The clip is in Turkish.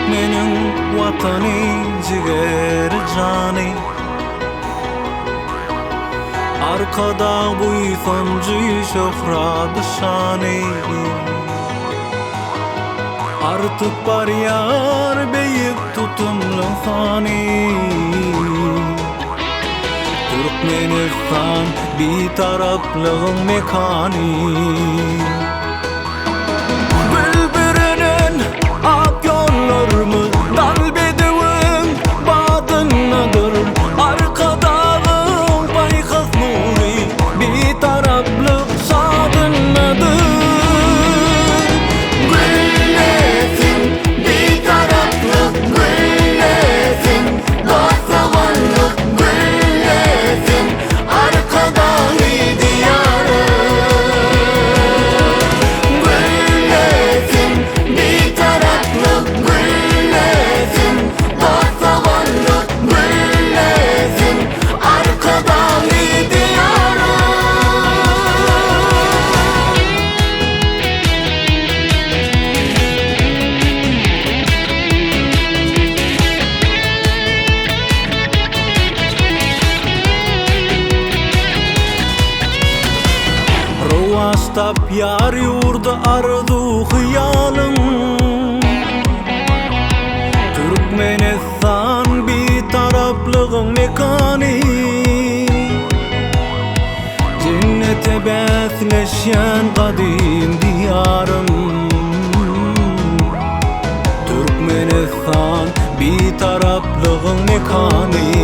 Türkmenin vatany jiger jany, arkada buysoncı şöhrat şany. Artık bar yar beyip tutumlu fani. Turkmenistan bitaraplygyn mekany. Bülbürünün ak yollarımı dalbediğin badınadır. Arkadağın baykaz nuri bitaraplyk sadınadır. Ruvastap yar yurda ardu hıyalım. Turkmenistan bitaraplygyn mekany. Cennete besleşen kadim diyarım. Turkmenistan bitaraplygyn mekany.